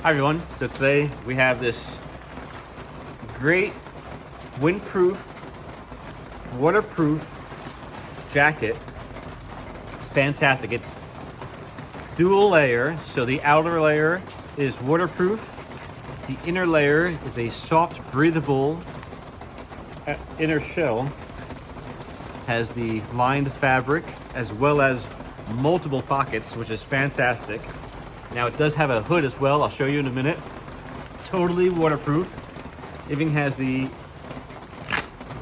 Hi everyone, so today we have this great windproof, waterproof jacket. It's fantastic. It's dual layer, so the outer layer is waterproof. The inner layer is a soft, breathable inner shell. Has the lined fabric as well as multiple pockets, which is fantastic. Now it does have a hood as well. I'll show you in a minute. Totally waterproof. Even has the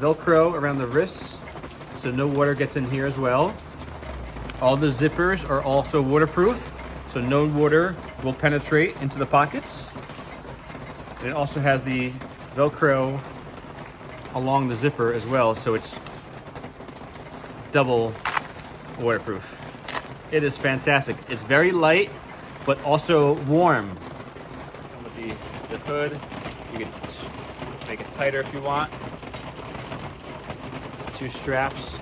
Velcro around the wrists, so no water gets in here as well. All the zippers are also waterproof, so no water will penetrate into the pockets. And it also has the Velcro along the zipper as well, so it's double waterproof. It is fantastic. It's very light, but also warm. With the hood, you can make it tighter if you want. Two straps.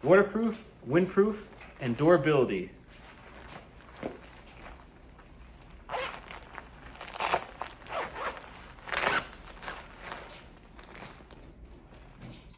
Waterproof, windproof, and durability.